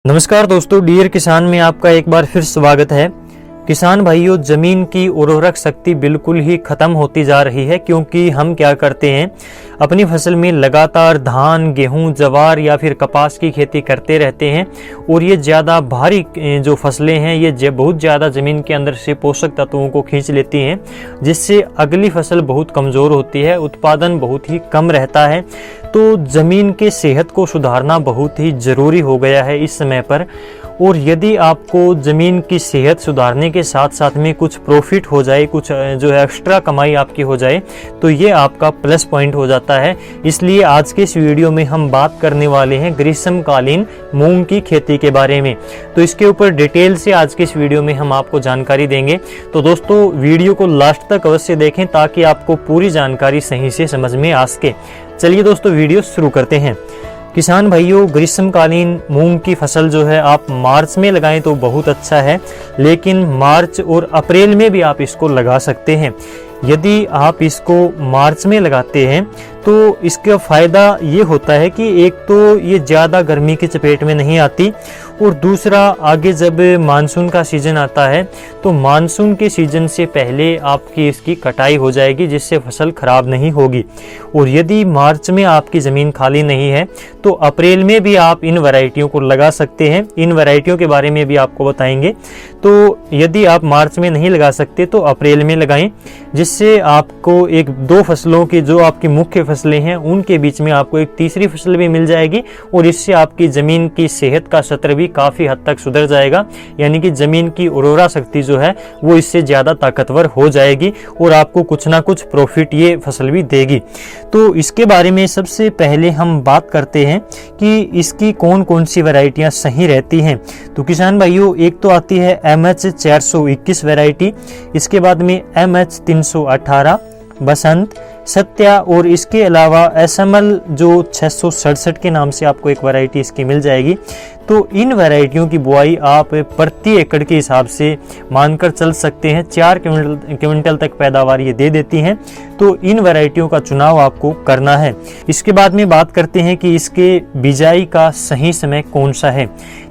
नमस्कार दोस्तों, डियर किसान में आपका एक बार फिर स्वागत है। किसान भाइयों, जमीन की उर्वरक शक्ति बिल्कुल ही खत्म होती जा रही है, क्योंकि हम क्या करते हैं, अपनी फसल में लगातार धान, गेहूं, जवार या फिर कपास की खेती करते रहते हैं और ये ज़्यादा भारी जो फसलें हैं ये बहुत ज़्यादा ज़मीन के अंदर से पोषक तत्वों को खींच लेती हैं, जिससे अगली फसल बहुत कमज़ोर होती है, उत्पादन बहुत ही कम रहता है। तो ज़मीन के सेहत को सुधारना बहुत ही ज़रूरी हो गया है इस समय पर। और यदि आपको ज़मीन की सेहत सुधारने के साथ साथ में कुछ प्रॉफिट हो जाए, कुछ जो है एक्स्ट्रा कमाई आपकी हो जाए, तो ये आपका प्लस पॉइंट हो जाता है। इसलिए आज के इस वीडियो में हम बात करने वाले हैं ग्रीष्मकालीन मूंग की खेती के बारे में। तो इसके ऊपर डिटेल से आज के इस वीडियो में हम आपको जानकारी देंगे। तो दोस्तों, वीडियो को लास्ट तक अवश्य देखें ताकि आपको पूरी जानकारी सही से समझ में आ सके। चलिए दोस्तों, वीडियो शुरू करते हैं। किसान भाइयों, ग्रीष्मकालीन मूंग की फसल जो है आप मार्च में लगाएं तो बहुत अच्छा है, लेकिन मार्च और अप्रैल में भी आप इसको लगा सकते हैं। यदि आप इसको मार्च में लगाते हैं तो इसका फ़ायदा ये होता है कि एक तो ये ज़्यादा गर्मी की चपेट में नहीं आती, और दूसरा आगे जब मानसून का सीज़न आता है तो मानसून के सीज़न से पहले आपकी इसकी कटाई हो जाएगी, जिससे फसल ख़राब नहीं होगी। और यदि मार्च में आपकी ज़मीन खाली नहीं है तो अप्रैल में भी आप इन वैरायटियों को लगा सकते हैं। इन वैरायटियों के बारे में भी आपको बताएंगे। तो यदि आप मार्च में नहीं लगा सकते तो अप्रैल में लगाएं, जिससे आपको एक दो फसलों की जो आपकी मुख्य फसलें हैं उनके बीच में आपको एक तीसरी फसल भी मिल जाएगी, और इससे आपकी ज़मीन की सेहत का स्तर भी काफ़ी हद तक सुधर जाएगा। यानी कि ज़मीन की उर्वरा शक्ति जो है वो इससे ज़्यादा ताकतवर हो जाएगी और आपको कुछ ना कुछ प्रॉफिट ये फसल भी देगी। तो इसके बारे में सबसे पहले हम बात करते हैं कि इसकी कौन कौन सी वैरायटियाँ सही रहती हैं। तो किसान भाइयों, एक तो आती है MH 421 वैरायटी, इसके बाद में MH 318, बसंत, सत्या, और इसके अलावा SML जो 667 के नाम से आपको एक वैरायटी इसकी मिल जाएगी। तो इन वैरायटियों की बुआई आप प्रति एकड़ के हिसाब से मानकर चल सकते हैं। 4 क्विंटल तक पैदावार ये दे देती हैं। तो इन वैरायटियों का चुनाव आपको करना है। इसके बाद में बात करते हैं कि इसके बिजाई का सही समय कौन सा है।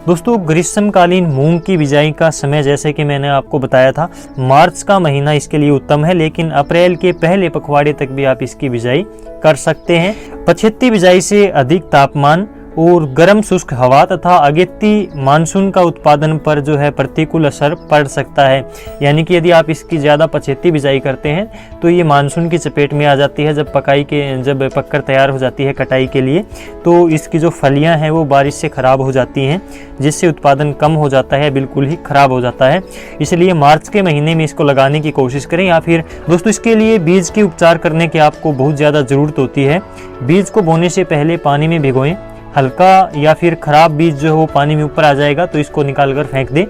दोस्तों, ग्रीष्मकालीन मूंग की बिजाई का समय जैसे कि मैंने आपको बताया था, मार्च का महीना इसके लिए उत्तम है, लेकिन अप्रैल के पहले पखवाड़े तक भी आप इसकी बिजाई कर सकते हैं। पछेती बिजाई से अधिक तापमान और गर्म शुष्क हवा तथा अगेती मानसून का उत्पादन पर जो है प्रतिकूल असर पड़ सकता है। यानी कि यदि आप इसकी ज़्यादा पछेती बिजाई करते हैं तो ये मानसून की चपेट में आ जाती है। जब पककर तैयार हो जाती है कटाई के लिए, तो इसकी जो फलियां हैं वो बारिश से ख़राब हो जाती हैं, जिससे उत्पादन कम हो जाता है, बिल्कुल ही ख़राब हो जाता है। इसलिए मार्च के महीने में इसको लगाने की कोशिश करें। या फिर दोस्तों, इसके लिए बीज के उपचार करने की आपको बहुत ज़्यादा ज़रूरत होती है। बीज को बोने से पहले पानी में भिगोएं। हल्का या फिर खराब बीज जो है वो पानी में ऊपर आ जाएगा, तो इसको निकाल कर फेंक दें।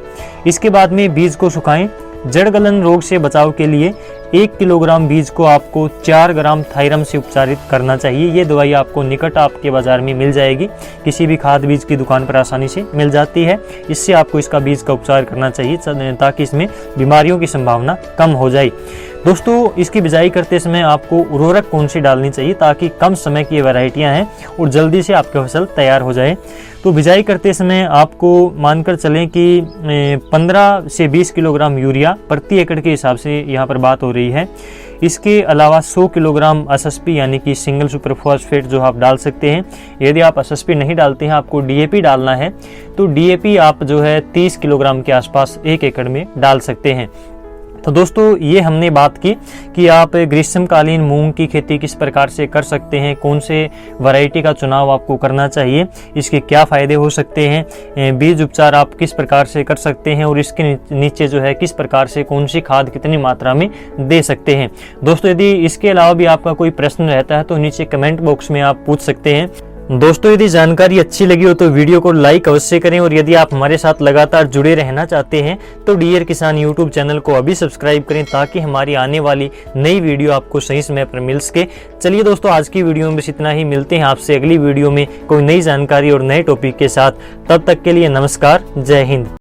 इसके बाद में बीज को सुखाएं। जड़ गलन रोग से बचाव के लिए 1 किलोग्राम बीज को आपको 4 ग्राम थायरम से उपचारित करना चाहिए। ये दवाई आपको निकट आपके बाजार में मिल जाएगी, किसी भी खाद बीज की दुकान पर आसानी से मिल जाती है। इससे आपको इसका बीज का उपचार करना चाहिए ताकि इसमें बीमारियों की संभावना कम हो जाए। दोस्तों, इसकी बिजाई करते समय आपको उर्वरक कौन सी डालनी चाहिए ताकि कम समय की वैरायटियां हैं और जल्दी से आपकी फसल तैयार हो जाए। तो बिजाई करते समय आपको मानकर चलें कि 15 से 20 किलोग्राम यूरिया प्रति एकड़ के हिसाब से यहाँ पर बात हो रही है। इसके अलावा 100 किलोग्राम SSP यानी कि सिंगल सुपर फॉस्फेट जो आप डाल सकते हैं। यदि आप SSP नहीं डालते हैं, आपको DAP डालना है, तो DAP आप जो है 30 किलोग्राम के आसपास 1 एकड़ में डाल सकते हैं। तो दोस्तों, ये हमने बात की कि आप ग्रीष्मकालीन मूंग की खेती किस प्रकार से कर सकते हैं, कौन से वैरायटी का चुनाव आपको करना चाहिए, इसके क्या फ़ायदे हो सकते हैं, बीज उपचार आप किस प्रकार से कर सकते हैं, और इसके नीचे जो है किस प्रकार से कौन सी खाद कितनी मात्रा में दे सकते हैं। दोस्तों, यदि इसके अलावा भी आपका कोई प्रश्न रहता है तो नीचे कमेंट बॉक्स में आप पूछ सकते हैं। दोस्तों, यदि जानकारी अच्छी लगी हो तो वीडियो को लाइक अवश्य करें, और यदि आप हमारे साथ लगातार जुड़े रहना चाहते हैं तो डियर किसान यूट्यूब चैनल को अभी सब्सक्राइब करें ताकि हमारी आने वाली नई वीडियो आपको सही समय पर मिल सके। चलिए दोस्तों, आज की वीडियो में बस इतना ही। मिलते हैं आपसे अगली वीडियो में कोई नई जानकारी और नए टॉपिक के साथ। तब तक के लिए नमस्कार, जय हिंद।